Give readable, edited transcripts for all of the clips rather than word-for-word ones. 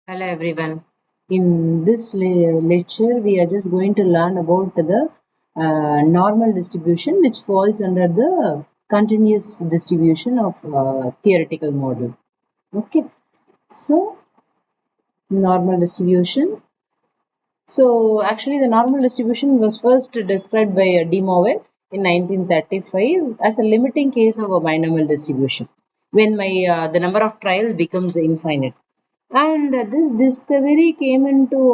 Hello everyone. In this lecture, we are just going to learn about the normal distribution, which falls under the continuous distribution of theoretical model. Okay, so normal distribution. So actually, the normal distribution was first described by De Morgan in 1935 as a limiting case of a binomial distribution when the number of trials becomes infinite. And this discovery came into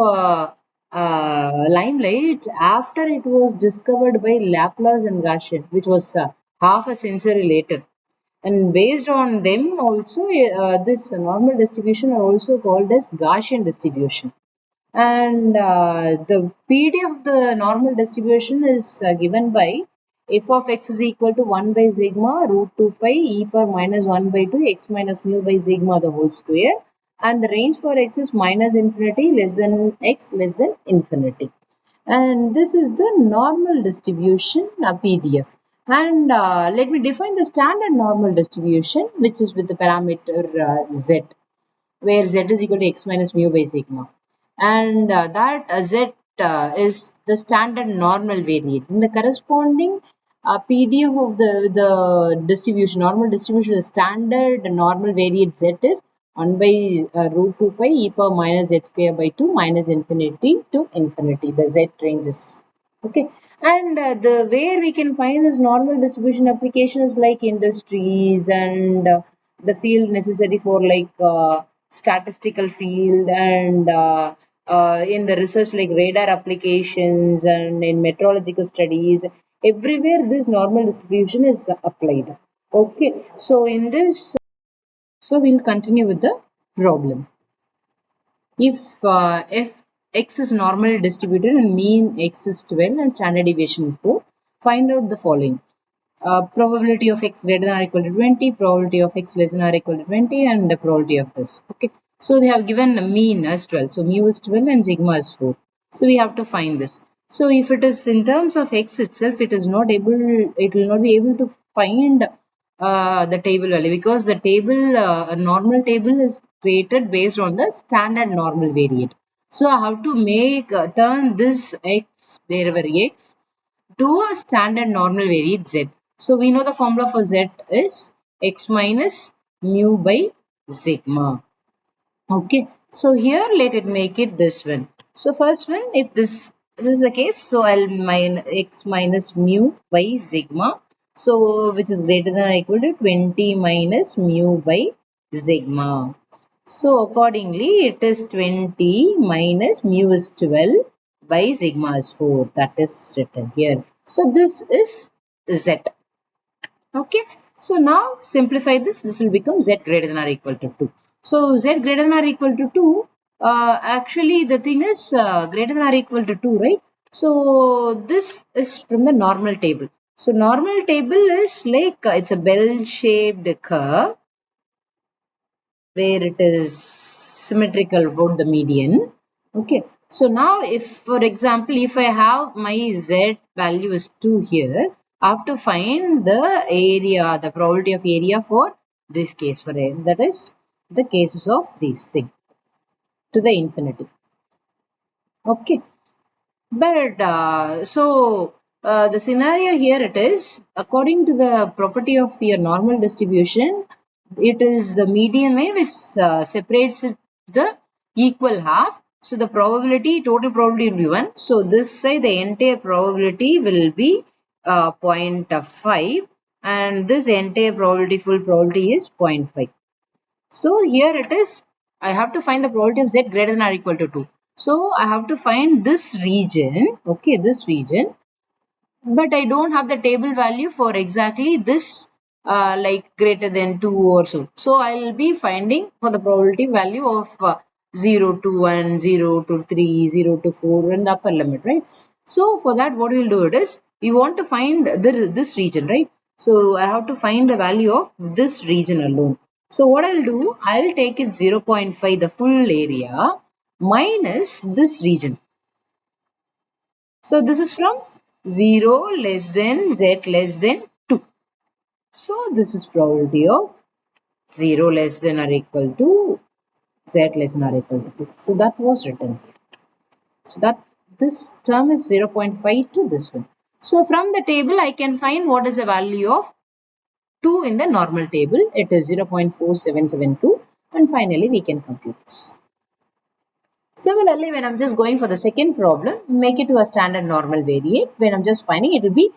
limelight after it was discovered by Laplace and Gaussian, which was half a century later. And based on them, also this normal distribution are also called as Gaussian distribution. And the PD of the normal distribution is given by f of x is equal to 1 by sigma root 2 pi e power minus 1 by 2 x minus mu by sigma the whole square. And the range for x is minus infinity less than x less than infinity. And this is the normal distribution PDF. And let me define the standard normal distribution, which is with the parameter z, where z is equal to x minus mu by sigma. And that z is the standard normal variate. In the corresponding PDF of the distribution, normal distribution, the standard normal variate z is 1 by root 2 pi e power minus z square by 2 minus infinity to infinity. The z ranges. Okay. And the where we can find this normal distribution applications like industries and the field necessary for like statistical field and in the research like radar applications and in meteorological studies, everywhere this normal distribution is applied. Okay, so in this, so we'll continue with the problem. If x is normally distributed and mean x is 12 and standard deviation 4, find out the following. Probability of x greater than or equal to 20, probability of x less than or equal to 20, and the probability of this. Okay, so they have given the mean as 12. So mu is 12 and sigma is 4. So we have to find this. So if it is in terms of x itself, it will not be able to find the table value because the table, a normal table is created based on the standard normal variate. So I have to make turn this x wherever x to a standard normal variate z. So we know the formula for z is x minus mu by sigma. Okay, so here let it make it this one. So first one, if this is the case, so I'll x minus mu by sigma. So which is greater than or equal to 20 minus mu by sigma. So accordingly, it is 20 minus mu is 12 by sigma is 4. That is written here. So this is z. Okay. So now simplify this. This will become z greater than or equal to 2. So z greater than or equal to 2. Actually, the thing is greater than or equal to 2, right? So this is from the normal table. So normal table is like it's a bell-shaped curve where it is symmetrical about the median. Okay, so now if for example if I have my z value is 2 here, I have to find the area, the probability of area for this case, for that is the cases of this thing to the infinity. Okay, but the scenario here it is according to the property of your normal distribution, it is the median line which separates the equal half. So the probability, total probability will be 1. So this side the entire probability will be 0.5 and this entire probability, full probability is 0.5. So here it is, I have to find the probability of z greater than or equal to 2. So I have to find this region, okay, this region, but I don't have the table value for exactly this like greater than 2 or so. So I'll be finding for the probability value of 0 to 1, 0 to 3, 0 to 4 and the upper limit, right? So for that what we'll do it is, we want to find this region, right? So I have to find the value of this region alone. So what I'll do, I'll take it 0.5, the full area, minus this region. So this is from 0 less than z less than 2. So this is probability of 0 less than or equal to Z less than or equal to 2. So that was written here. So that this term is 0.5 to this one. So from the table I can find what is the value of 2 in the normal table. It is 0.4772 and finally we can compute this. Similarly, when I'm just going for the second problem, make it to a standard normal variate. When I'm just finding, it will be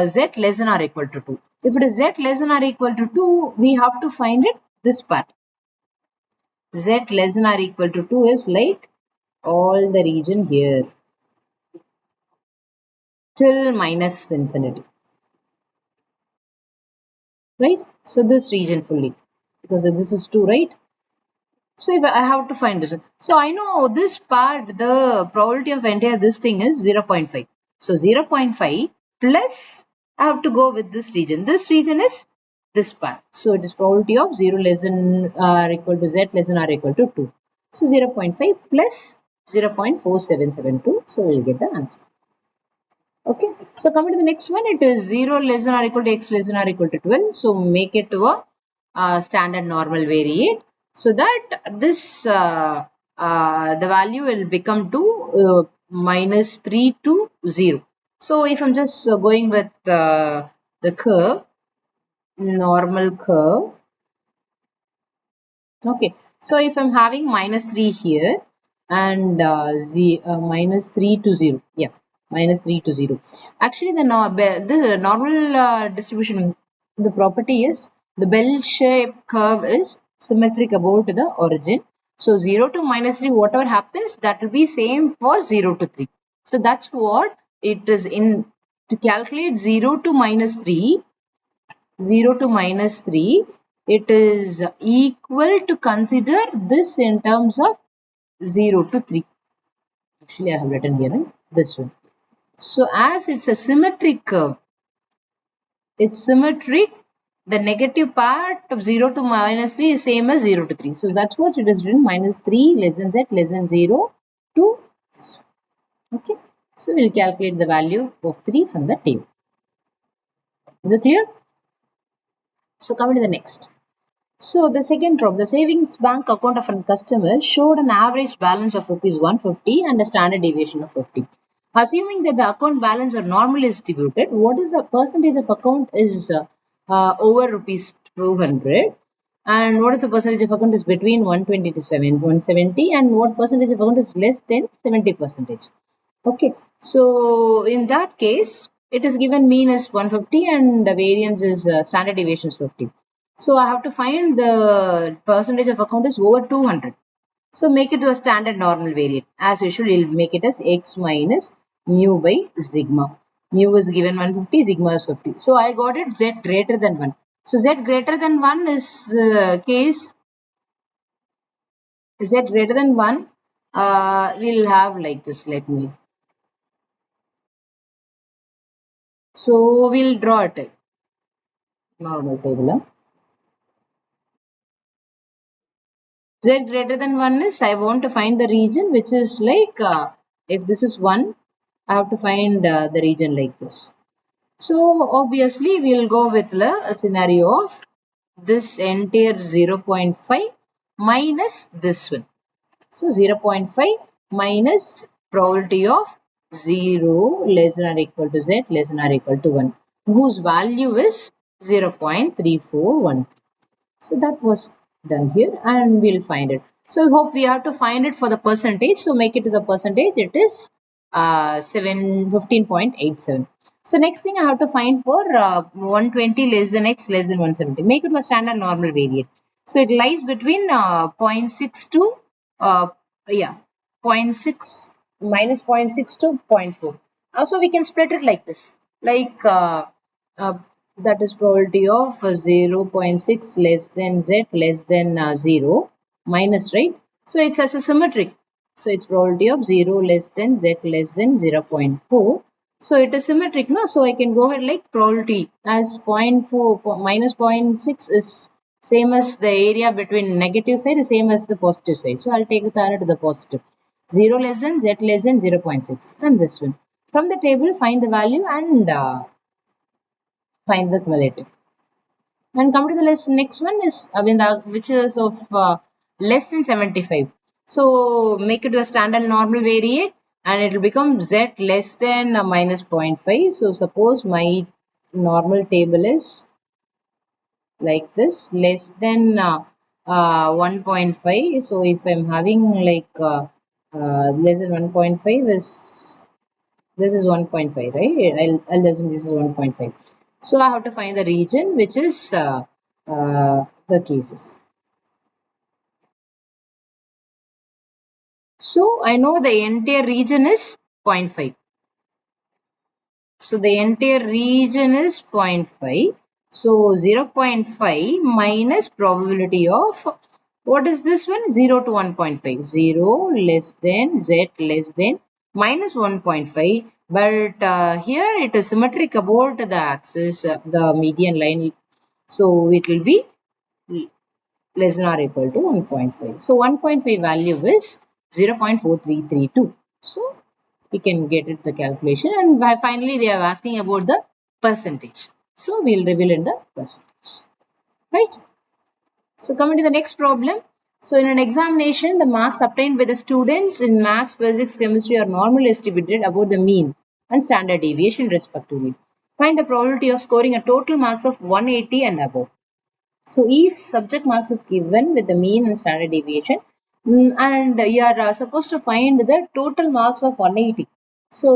z less than or equal to 2. If it is z less than or equal to 2, we have to find it this part. Z less than or equal to 2 is like all the region here till minus infinity, right? So this region fully, because this is 2, right? So if I have to find this, so I know this part, the probability of entire this thing is 0.5. So 0.5 plus I have to go with this region. This region is this part. So it is probability of 0 less than or equal to z less than or equal to 2. So 0.5 plus 0.4772. So we'll get the answer. Okay. So coming to the next one, it is 0 less than or equal to x less than or equal to 12. So make it to a standard normal variate, so that this the value will become to minus 3 to 0. So if I'm just going with the curve, normal curve. Okay, so if I'm having minus 3 here and minus 3 to 0, yeah, minus 3 to 0. Actually, the normal distribution, the property is the bell-shaped curve is symmetric about the origin. So 0 to minus 3, whatever happens, that will be same for 0 to 3. So that's what it is in. To calculate 0 to minus 3, 0 to minus 3, it is equal to consider this in terms of 0 to 3. Actually, I have written here, right? This one. So, as it's a symmetric curve, it's symmetric. The negative part of 0 to minus 3 is same as 0 to 3. So, that's what it is written, minus 3 less than z less than 0 to this one. Okay. So, we'll calculate the value of 3 from the table. Is it clear? So, coming to the next. So the second problem, the savings bank account of a customer showed an average balance of rupees 150 and a standard deviation of 50. Assuming that the account balance are normally distributed, what is the percentage of account is over rupees 200, and what is the percentage of account is between 120 to 170, and what percentage of account is less than 70 percentage. Okay, so in that case, it is given mean as 150 and the variance is standard deviation is 50. So I have to find the percentage of account is over 200. So make it to a standard normal variate. As usual, we'll make it as x minus mu by sigma. Mu is given 150, sigma is 50. So I got it z greater than 1. So z greater than 1 is the case. Z greater than 1, we'll have like this. Let me. So we'll draw it. Normal table. Z greater than 1 is I want to find the region which is like if this is 1, I have to find the region like this. So obviously we will go with a scenario of this entire 0.5 minus this one. So 0.5 minus probability of 0 less than or equal to z less than or equal to 1, whose value is 0.3413. So that was done here and we'll find it. So I hope we have to find it for the percentage. So make it to the percentage. It is 15.87. So next thing I have to find for 120 less than x less than 170. Make it a standard normal variate. So it lies between 0.6 to yeah 0.6 minus 0.6 to 0.4. Also we can split it like this. Like uh, that is probability of 0.6 less than z less than 0 minus, right? So it's as a symmetric. So it's probability of 0 less than z less than 0.4. So it is symmetric, no? So I can go ahead like probability as 0.4 minus 0.6 is same as the area between negative side is same as the positive side. So I'll take the arrow to the positive. 0 less than z less than 0.6 and this one. From the table, find the value and find the cumulative. And come to the list. Next one is which is of less than 75. So make it to a standard normal variate and it will become z less than minus 0.5. So suppose my normal table is like this, less than 1.5. So if I'm having like less than 1.5 is, this is 1.5, right? I'll assume this is 1.5. So I have to find the region which is the cases. So I know the entire region is zero point 0.5. So the entire region is zero point 0.5. So 0.5 minus probability of, what is this one? 0 to 1.5. 0 less than z less than minus 1.5. But here it is symmetric about the axis, the median line. So it will be less than or equal to 1.5. So 1.5 value is 0.4332. So we can get it the calculation, and finally they are asking about the percentage. So we'll reveal in the percentage, right? So coming to the next problem. So in an examination, the marks obtained by the students in maths, physics, chemistry are normally distributed about the mean and standard deviation respectively. Find the probability of scoring a total marks of 180 and above. So each subject marks is given with the mean and standard deviation. And you are supposed to find the total marks of 180. So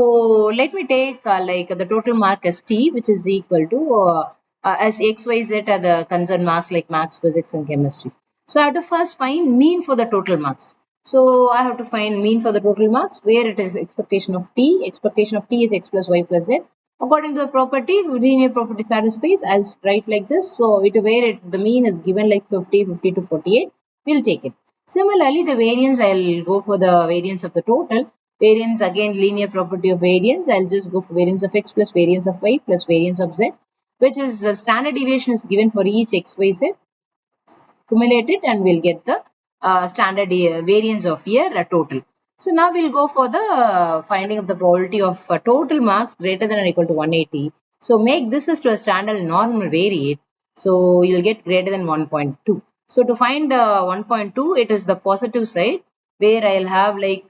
let me take like the total mark as T, which is equal to as X, Y, Z are the concerned marks like maths, physics, and chemistry. So I have to first find mean for the total marks. So I have to find mean for the total marks where it is the expectation of T. Expectation of T is X plus Y plus Z. According to the property, linear property satisfies. I'll write like this. So it where the mean is given like 50, 50 to 48, we'll take it. Similarly, the variance, I'll go for the variance of the total. Variance, again, linear property of variance. I'll just go for variance of x plus variance of y plus variance of z, which is the standard deviation is given for each x, y, z. Accumulate it and we'll get the standard variance of year total. So now we'll go for the finding of the probability of total marks greater than or equal to 180. So make this as to a standard normal variate. So you'll get greater than 1.2. So to find 1.2, it is the positive side where I'll have like,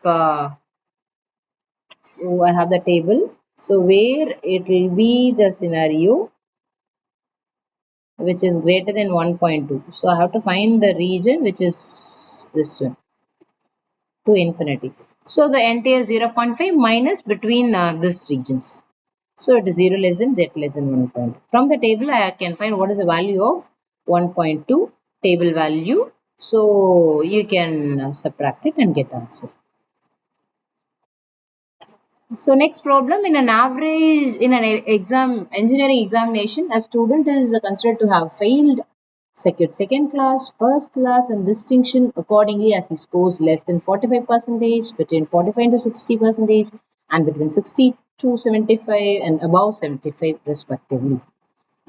so I have the table. So where it will be the scenario which is greater than 1.2. So I have to find the region which is this one to infinity. So the entire 0.5 minus between these regions. So it is 0 less than z less than 1. From the table I can find what is the value of 1.2 table value. So you can subtract it and get the answer. So next problem, in an average, in an engineering examination, a student is considered to have failed secured second class, first class and distinction accordingly as he scores less than 45 percentage, between 45 to 60 percentage and between 60 to 75 and above 75 respectively.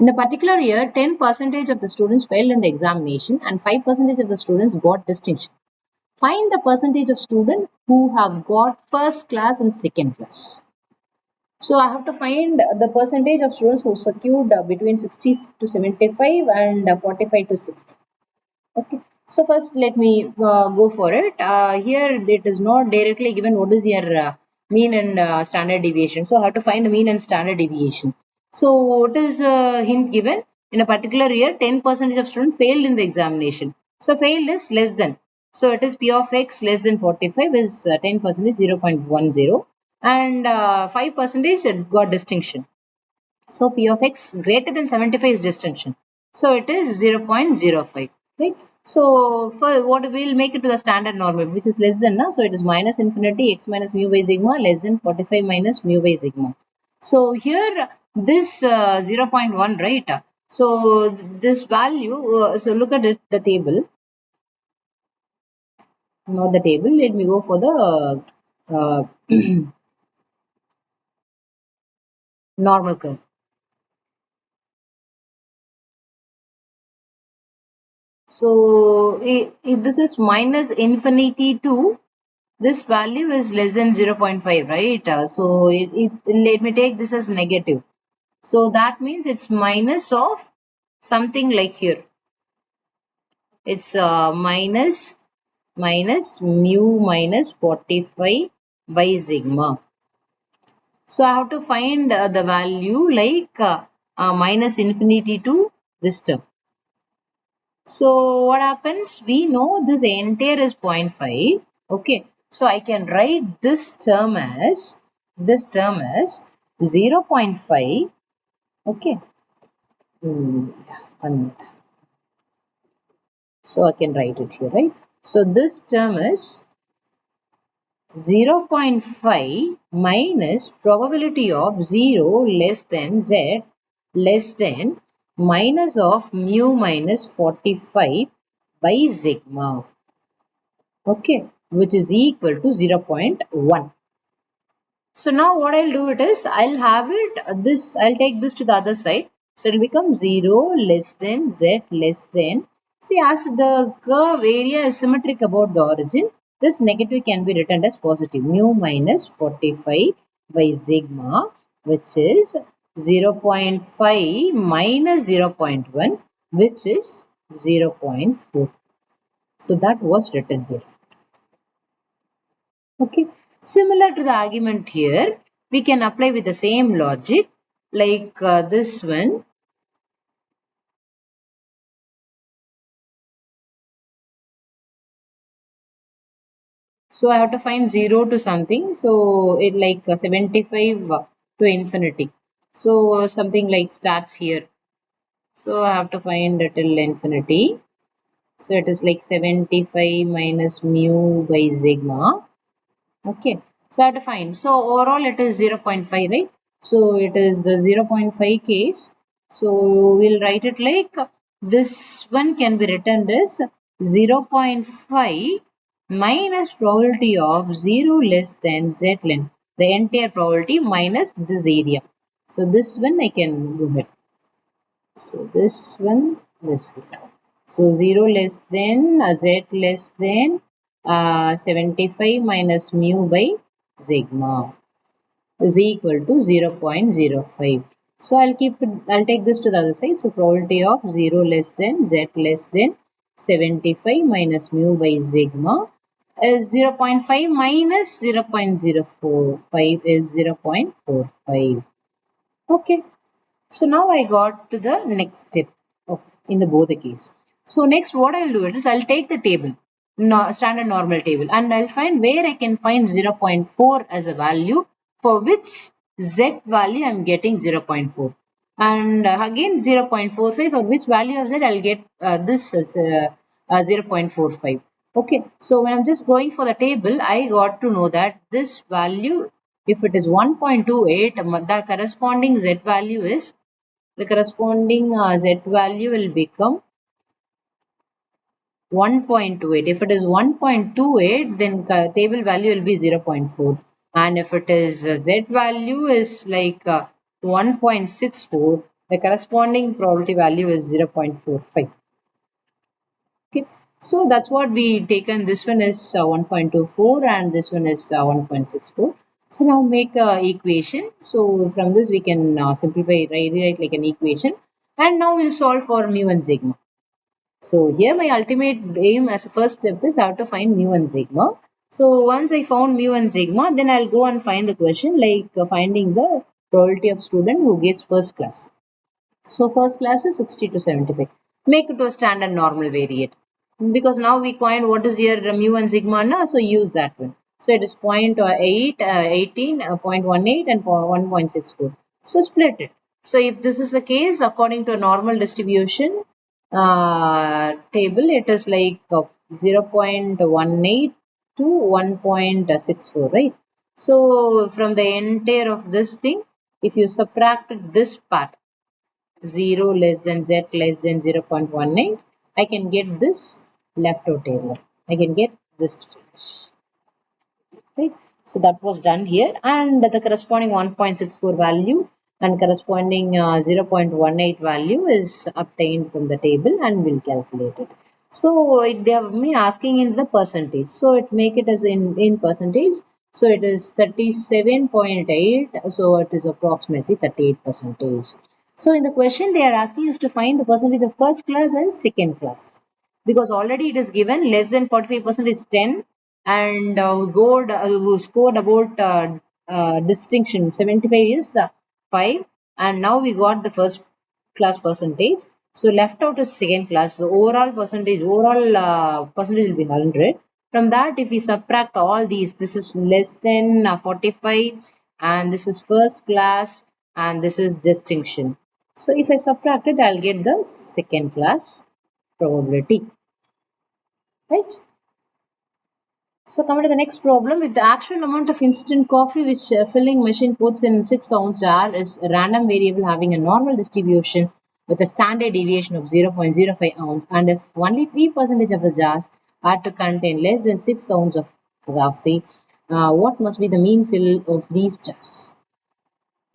In the particular year, 10 percentage of the students failed in the examination and 5 percentage of the students got distinction. Find the percentage of students who have got first class and second class. So I have to find the percentage of students who secured between 60 to 75 and 45 to 60. Okay. So first let me go for it. Here it is not directly given what is your mean and standard deviation. So I have to find the mean and standard deviation. So what is hint given? In a particular year, 10% of students failed in the examination. So failed is less than. So it is P of X less than 45 is 10% 0.10 and 5% got distinction. So P of X greater than 75 is distinction. So it is 0.05, right? So for what we'll make it to the standard normal, which is less than, so it is minus infinity x minus mu by sigma less than 45 minus mu by sigma. So here this 0.1, right? So this value, so look at it, the table, not the table. Let me go for the normal curve. So if this is minus infinity to this value is less than 0.5, right? So let me take this as negative. So that means it's minus of something like here. It's minus minus mu minus 45 by sigma. So I have to find the value like minus infinity to this term. So what happens? We know this entire is 0.5. Okay. So I can write this term as 0.5. Okay. Yeah, 1 minute. So I can write it here, right? So this term is 0.5 minus probability of 0 less than z less than minus of mu minus 45 by sigma. Okay, which is equal to 0.1. So now what I'll do it is I'll have it I'll take this to the other side. So it'll become 0 less than z less than. See, as the curve area is symmetric about the origin, this negative can be written as positive mu minus 45 by sigma, which is 0.5 minus 0.1, which is 0.4. So that was written here. Okay, similar to the argument here, we can apply with the same logic like this one. So I have to find 0 to something. So it like 75 to infinity. So something like starts here. So I have to find till infinity. So it is like 75 minus mu by sigma. Okay, so I have to find. So overall it is 0.5, right? So it is the 0.5 case. So we'll write it like this one can be written as 0.5 minus probability of 0 less than z length. The entire probability minus this area. So this one I can do it. So this one, this is. So 0 less than z less than 75 minus mu by sigma is equal to 0.05. So I'll take this to the other side. So probability of 0 less than z less than 75 minus mu by sigma is 0.5 minus 0.045 is 0.45. Okay. So now I got to the next step of in the both the case. So next what I'll do is I'll take the table, standard normal table, and I'll find where I can find 0.4 as a value for which z value I'm getting 0.4. And again 0.45 for which value of z I'll get this as 0.45. Okay, so when I'm just going for the table, I got to know that this value, if it is 1.28, the corresponding z value is the corresponding z value will become 1.28. If it is 1.28, then table value will be 0.4. And if it is z value is like 1.64, the corresponding probability value is 0.45. Okay, so that's what we taken. This one is 1.24 and this one is 1.64. So now make a equation. So from this we can simplify, rewrite like an equation. And now we'll solve for mu and sigma. So here my ultimate aim as a first step is how to find mu and sigma. So once I found mu and sigma, then I'll go and find the question like finding the probability of student who gets first class. So first class is 60 to 75. Make it to a standard normal variate. Because now we coined what is your mu and sigma now, so use that one. So it is 0.8, 18, 0.18 and 1.64. So split it. So if this is the case, according to a normal distribution table, it is like 0.18 to 1.64, right? So from the entire of this thing, if you subtract this part, 0 less than z less than 0.18, I can get this left out area. I can get this finish. Right? So that was done here, and the corresponding 1.64 value and corresponding 0.18 value is obtained from the table and we'll calculate it. So they have been asking in the percentage. So it make it as in percentage. So it is 37.8. So it is approximately 38 percentage. So in the question they are asking us to find the percentage of first class and second class. because already it is given less than 45% is 10, and we scored about distinction 75 is 5, and now we got the first class percentage. So left out is second class. So overall percentage will be 100. From that, if we subtract all these, this is less than 45, and this is first class, and this is distinction. So if I subtract it, I'll get the second class probability, right? So coming to the next problem, if the actual amount of instant coffee which a filling machine puts in 6-ounce jar is a random variable having a normal distribution with a standard deviation of 0.05 ounce, and if only 3% of the jars are to contain less than 6 ounces of coffee, what must be the mean fill of these jars?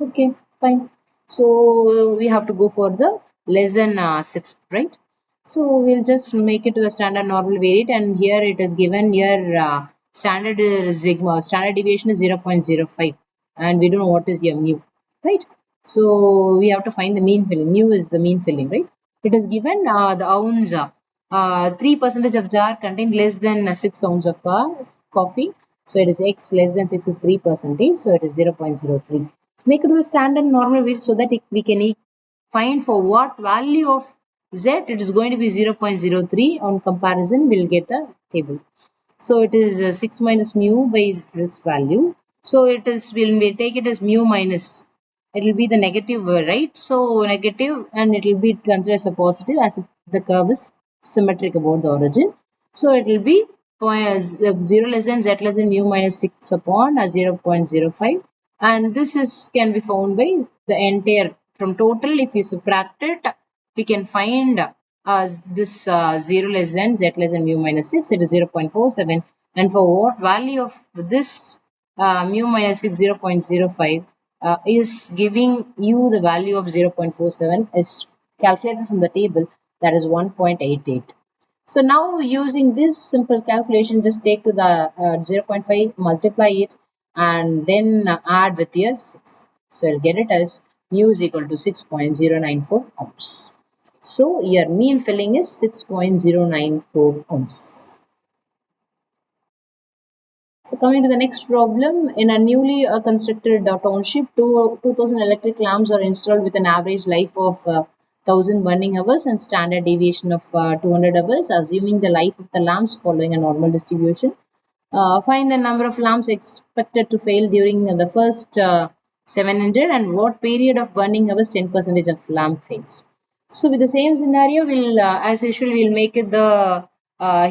Okay, fine. So we have to go for the less than 6, right? So we'll just make it to the standard normal variate, and here it is given here standard sigma, standard deviation is 0.05, and we don't know what is your mu, right? So we have to find the mean filling. Mu is the mean filling, right? It is given the ounce, 3% of jar contain less than 6 ounce of coffee. So it is x less than 6 is 3%, so it is 0.03. Make it to the standard normal weight so that we can find for what value of z it is going to be 0.03. On comparison, we'll get the table. So it is 6 minus mu by this value. So it is, when we take it as mu minus, it will be the negative, right? So negative, and it will be considered as a positive as the curve is symmetric about the origin. So it will be 0 less than z less than mu minus 6 upon 0.05, and this is can be found by the entire from total. If we subtract it, we can find this 0 less than z less than mu minus 6, it is 0.47, and for what value of this mu minus 6, 0.05 is giving you the value of 0.47 is calculated from the table, that is 1.88. So now using this simple calculation, just take to the 0.5, multiply it, and then add with your 6. So I'll get it as mu is equal to 6.094 ounce. So your mean filling is 6.094 ounce. So coming to the next problem, in a newly constructed township, 2000 electric lamps are installed with an average life of 1000 burning hours and standard deviation of 200 hours, assuming the life of the lamps following a normal distribution. Find the number of lamps expected to fail during the first 700, and what period of burning hours 10% of lamp fails. So with the same scenario, we'll as usual we'll make it the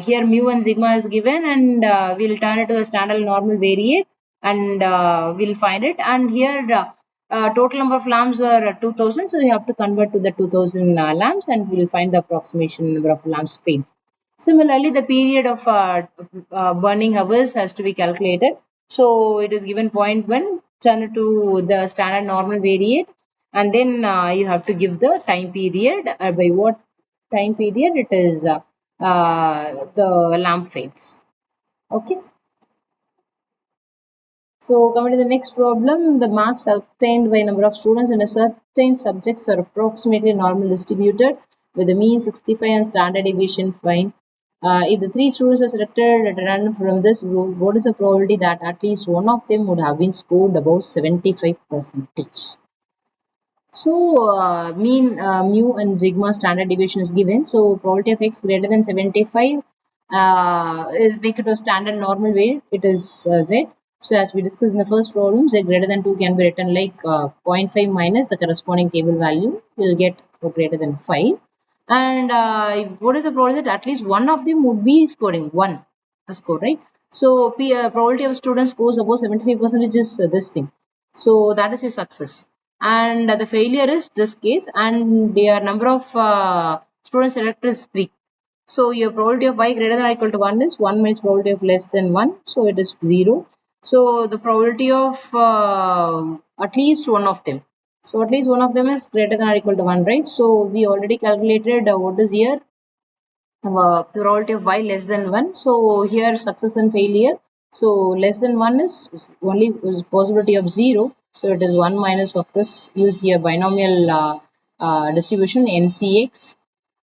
here mu and sigma is given, and we'll turn it to the standard normal variate, and we'll find it. And here total number of lamps are 2000, so we have to convert to the 2000 lamps, and we'll find the approximation number of lamps failed. Similarly, the period of burning hours has to be calculated. So it is given 0.1, turn it to the standard normal variate, and then you have to give the time period, by what time period it is the lamp fails. Okay. So coming to the next problem, the marks obtained by number of students in a certain subjects are approximately normal distributed with the mean 65 and standard deviation fine. If the 3 students are selected at random from this group, what is the probability that at least one of them would have been scored above 75%? So mean mu and sigma standard deviation is given. So probability of x greater than 75 is make it a standard normal way. It is z. So as we discussed in the first problem, z greater than 2 can be written like 0.5 minus the corresponding table value. We'll get for greater than 5. And what is the probability that at least one of them would be scoring 1 a score, right? So probability of student scores above 75% is this thing. So that is your success, and the failure is this case, and their number of students selected is 3. So your probability of y greater than or equal to 1 is 1 minus probability of less than 1, so it is 0. So the probability of at least one of them, so at least one of them is greater than or equal to 1, right? So we already calculated what is here probability of y less than 1. So here success and failure. So less than 1 is only possibility of 0. So it is 1 minus of this. Use here binomial distribution ncx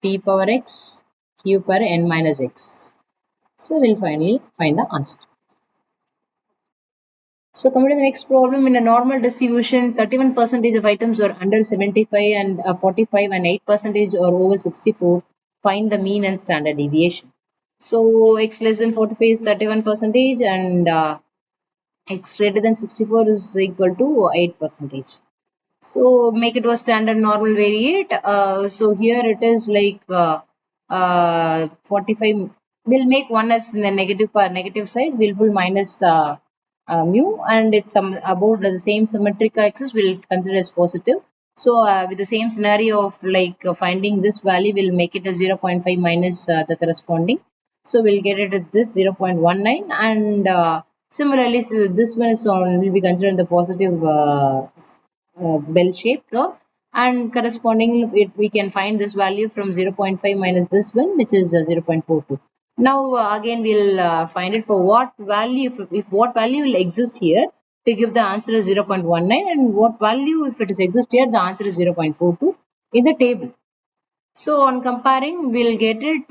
t power x q per n minus x. So we'll finally find the answer. So coming to the next problem, in a normal distribution, 31% of items are under 75 and 45 and 8% are over 64. Find the mean and standard deviation. So x less than 45 is 31% and x greater than 64 is equal to 8%. So make it a standard normal variate. So here it is like 45. We'll make one as in the negative side. We'll put minus mu, and it's about the same symmetric axis. We'll consider as positive. So with the same scenario of like finding this value, we'll make it a 0.5 minus the corresponding. So we'll get it as this 0.19, and similarly, so this one is on will be considered the positive bell-shaped curve, and correspondingly we can find this value from 0.5 minus this one, which is 0.42. Now again we'll find it for what value, if what value will exist here to give the answer is 0.19, and what value if it is exist here the answer is 0.42 in the table. So on comparing, we'll get it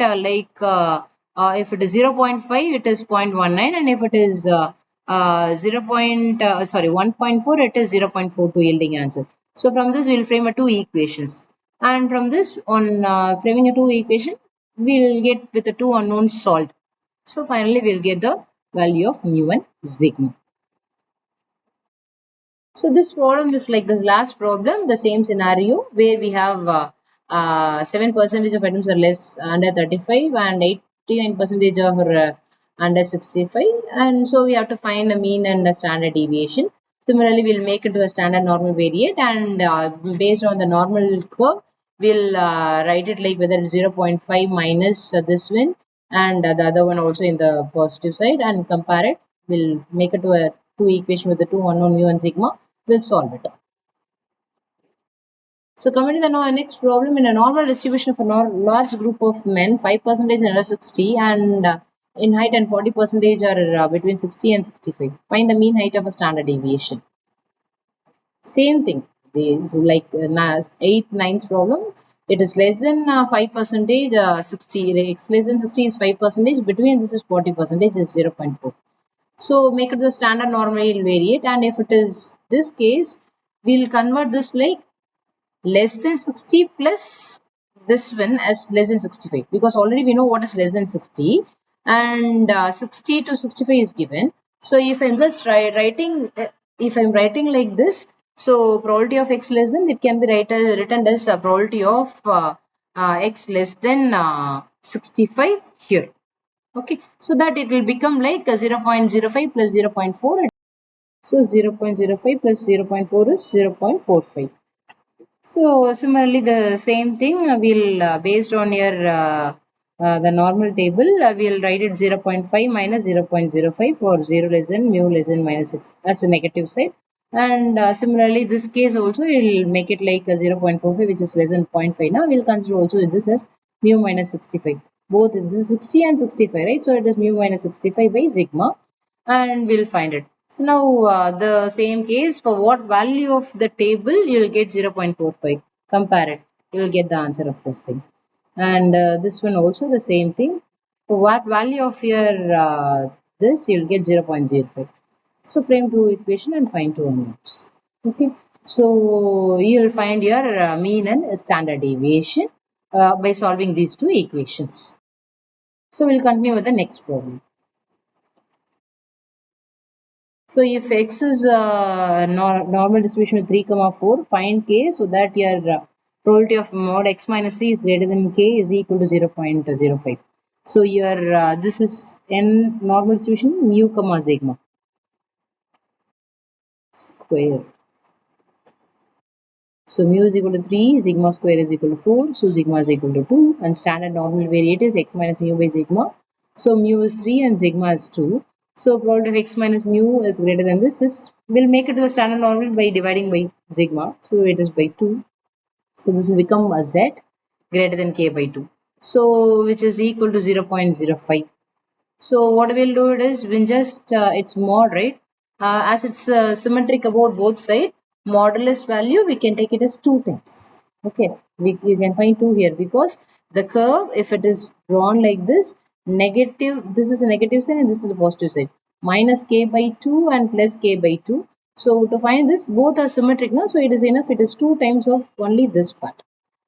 if it is 0.5, it is 0.19, and if it is 1.4, it is 0.42 yielding answer. So from this, we'll frame a two equations, and from this, on framing a two equation, we'll get with the two unknowns solved. So finally, we'll get the value of mu and sigma. So this problem is like the last problem, the same scenario where we have 7% of items are less under 35 and 89% are under 65, and so we have to find a mean and a standard deviation. Similarly, we'll make it to a standard normal variate, and based on the normal curve, we'll write it like whether it's 0.5 minus this one and the other one also in the positive side, and compare it. We'll make it to a two equation with the two unknown mu and sigma. We'll solve it. So coming to the next problem, in a normal distribution of a large group of men, 5% under 60 and in height, and 40% are between 60 and 65. Find the mean height of a standard deviation. Same thing. The like 8th, 9th problem. It is less than 5%. 60 x less than 60 is 5%. Between this is 40% is 0.4. So make it the standard normal variate, and if it is this case, we'll convert this like less than 60 plus this one as less than 65, because already we know what is less than 60, and 60 to 65 is given. So if I'm just writing, if I'm writing like this, so probability of x less than, it can be written as probability of x less than 65 here. Okay, so that it will become like 0.05 plus 0.4. So 0.05 plus 0.4 is 0.45. So similarly, the same thing we'll based on your the normal table, we'll write it 0.5 minus 0.05 for 0 less than mu less than minus 6 as a negative side. And similarly, this case also we'll make it like a 0.45, which is less than 0.5. Now we'll consider also this as mu minus 65. Both this is 60 and 65, right? So it is mu minus 65 by sigma, and we'll find it. So now the same case for what value of the table you will get 0.45. Compare it. You will get the answer of this thing. And this one also the same thing. For what value of your this you will get 0.05. So frame two equation and find two unknowns. Okay. So you will find your mean and standard deviation by solving these two equations. So we'll continue with the next problem. So if x is normal distribution with 3, 4, find k so that your probability of mod x minus 3 is greater than k is equal to 0.05. So your this is n normal distribution mu comma sigma square. So mu is equal to 3, sigma square is equal to 4, so sigma is equal to 2, and standard normal variate is x minus mu by sigma. So mu is 3 and sigma is 2. So probability of x minus mu is greater than this is, we'll make it to the standard normal by dividing by sigma. So it is by 2. So this will become a z greater than k by 2. So which is equal to 0.05. So what we'll do it is we'll just its mod, right? As it's symmetric about both sides, modulus value we can take it as 2 times. Okay, you can find 2 here because The curve, if it is drawn like this, negative, this is a negative sign and this is a positive sign. Minus k by 2 and plus k by 2. So to find this, both are symmetric now. So it is enough. It is 2 times of only this part.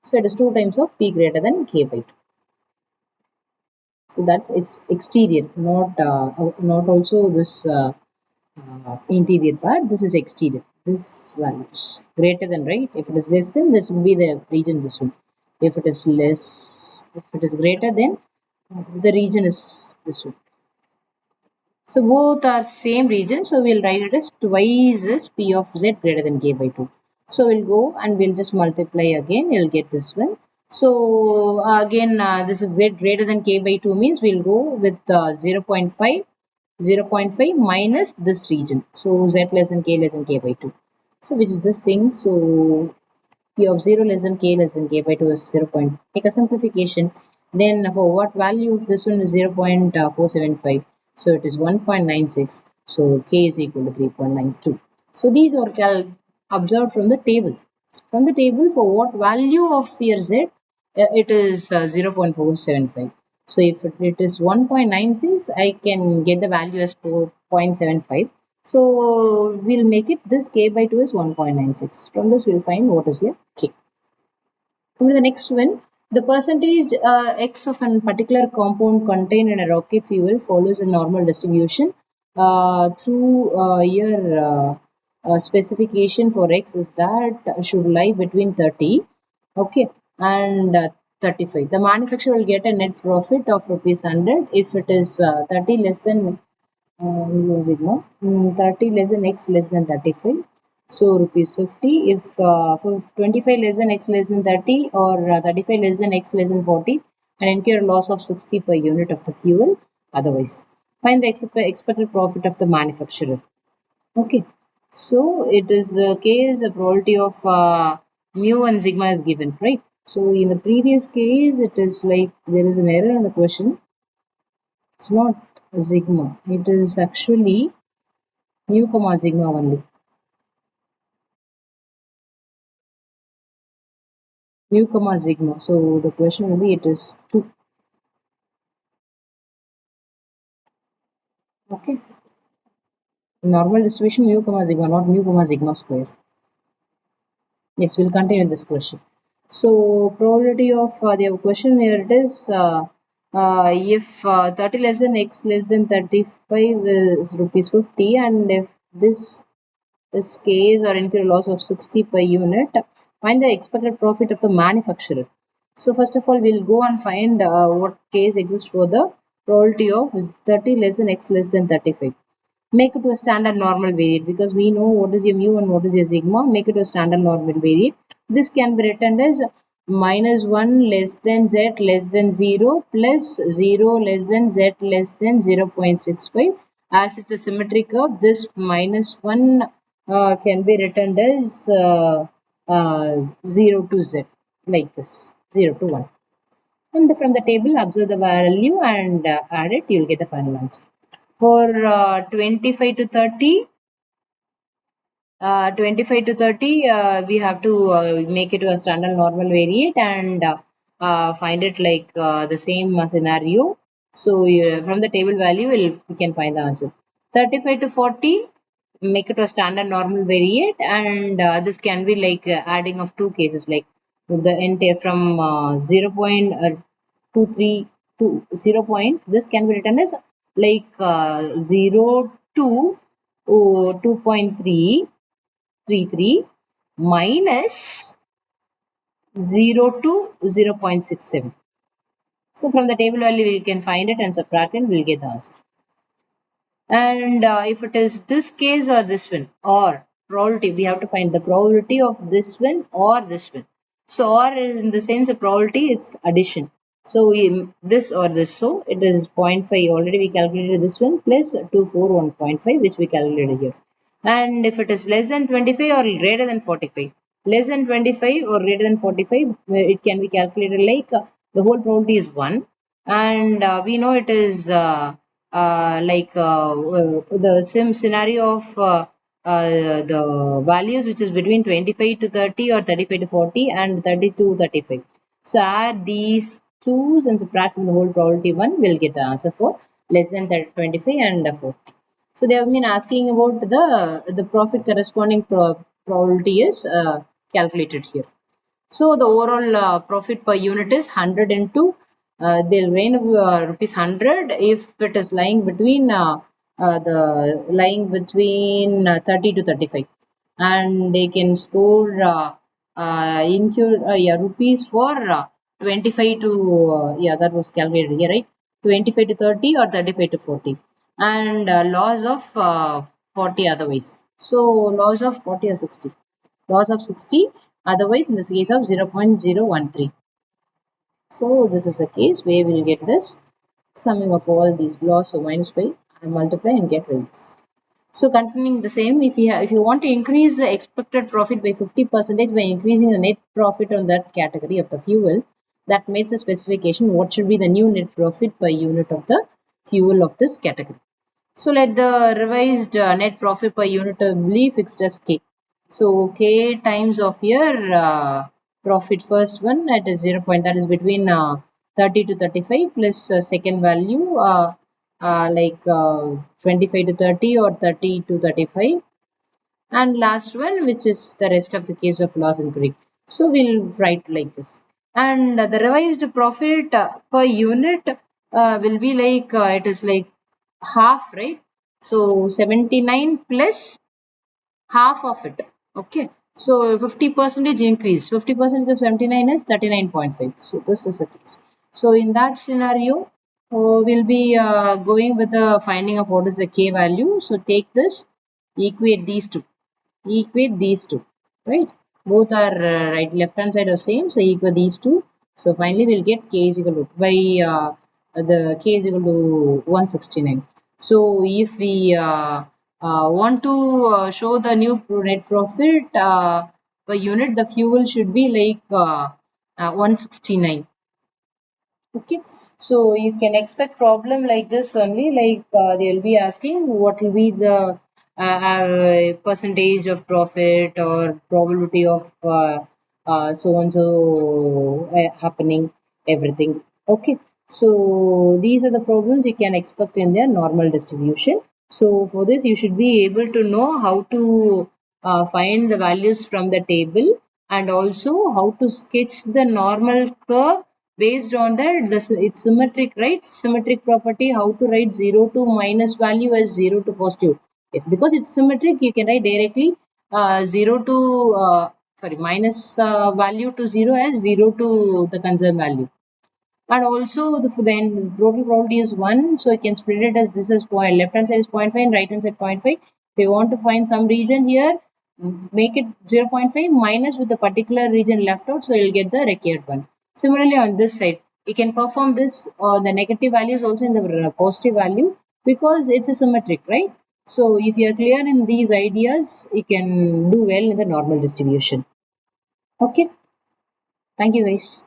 So it is 2 times of p greater than k by 2. So that's its exterior, not also this interior part. This is exterior. This values greater than, right? If it is less than, that will be the region this one. If it is less, if it is greater then, the region is this one. So both are same region. So we'll write it as twice as p of z greater than k by 2. So we'll go and we'll just multiply again. We'll get this one. So again, this is z greater than k by 2 means we'll go with 0.5, 0.5 minus this region. So z less than k by 2. So which is this thing. So P of 0 less than k less than k by 2 is 0. Take a simplification. Then for what value of this one is 0.475. So it is 1.96. So k is equal to 3.92. So these are observed from the table. From the table, for what value of your z, it is 0.475. So if it is 1.96, I can get the value as 4.75. So we'll make it this k by 2 is 1.96. From this we'll find what is your k. Come to the next one. The percentage x of a particular compound contained in a rocket fuel follows a normal distribution. Through your specification for x is that should lie between 30, okay, and 35. The manufacturer will get a net profit of rupees 100 if it is 30 less than sigma 30 less than x less than 35. So rupees 50 if for 25 less than x less than 30 or 35 less than x less than 40 and incur a loss of 60 per unit of the fuel otherwise. Find the expected profit of the manufacturer. Okay. So it is the case the probability of mu and sigma is given, right? So in the previous case it is like there is an error in the question. It's not sigma. It is actually mu comma sigma only. Mu comma sigma. So the question will be it is 2. Okay. Normal distribution mu comma sigma, not mu comma sigma square. Yes, we'll continue this question. So probability of the question here it is if 30 less than x less than 35 is rupees 50 and if this case or incur loss of 60 per unit, find the expected profit of the manufacturer. So first of all, we'll go and find what case exists for the probability of 30 less than x less than 35. Make it to a standard normal variate because we know what is your mu and what is your sigma. Make it to a standard normal variate. This can be written as minus 1 less than z less than 0 plus 0 less than z less than 0.65. As it's a symmetric curve, this minus 1 can be written as 0 to z like this, 0 to 1. And from the table, observe the value and add it, you'll get the final answer. For 25 to 30, 25 to 30, we have to make it to a standard normal variate and find it like the same scenario. So from the table value, we can find the answer. 35 to 40, make it to a standard normal variate and this can be like adding of two cases like the entire from 0.23 to 0 point. This can be written as like 0 to 2.333 minus 0 to 0.67. So from the table value we can find it and subtract and we'll get the answer. And if it is this case or this one or probability, we have to find the probability of this one or this one. So or is in the sense of probability, it's addition. So this or this, so it is 0.5. Already we calculated this one plus 241.5 which we calculated here. And if it is less than 25 or greater than 45, less than 25 or greater than 45, it can be calculated like the whole probability is 1 and we know it is the same scenario of the values which is between 25 to 30 or 35 to 40 and 30 to 35. So add these 2's and subtract from the whole probability 1, we'll get the answer for less than 25 and 40. So they have been asking about the profit corresponding probability is calculated here. So the overall profit per unit is 100 into they'll rain rupees 100 if it is lying between 30 to 35, and they can score incur yeah, rupees for 25 to yeah, that was calculated here, right? 25 to 30 or 35 to 40, and loss of 40 otherwise. So loss of 40 or 60, loss of 60 otherwise in this case of 0.013. So this is the case where we will get this summing of all these loss of minus by and multiply and get rid of this. So continuing the same, if you want to increase the expected profit by 50% by increasing the net profit on that category of the fuel, that makes the specification what should be the new net profit per unit of the fuel of this category. So let the revised net profit per unit be fixed as K. So K times of your profit first one at 0 point, that is between 30 to 35 plus second value like 25 to 30 or 30 to 35, and last one which is the rest of the case of loss incurred. So we'll write like this, and the revised profit per unit will be like it is like half, right? So 79 plus half of it. Okay, so 50% increase, 50% of 79 is 39.5. So this is the case. So in that scenario we'll be going with the finding of what is the K value. So take this, equate these two, right? Both are right, left hand side are same, so equal these two. So finally we'll get K is equal to by the K is equal to 169. So if we want to show the new net profit per unit, the fuel should be like 169. Okay, so you can expect problem like this only, like they'll be asking what will be the percentage of profit or probability of so and so happening, everything. Okay, so these are the problems you can expect in their normal distribution. So for this you should be able to know how to find the values from the table, and also how to sketch the normal curve based on that. It's symmetric, right? Symmetric property, how to write 0 to minus value as 0 to positive. Yes, because it's symmetric, you can write directly 0 to minus value to 0 as 0 to the concerned value. And also then the total probability is 1, so I can split it as this is point, left hand side is 0.5 and right hand side 0.5. If you want to find some region here, make it 0.5 minus with the particular region left out, so you'll get the required one. Similarly on this side, you can perform this the negative values also in the positive value, because it's a symmetric, right? So if you are clear in these ideas, you can do well in the normal distribution. Okay, thank you guys.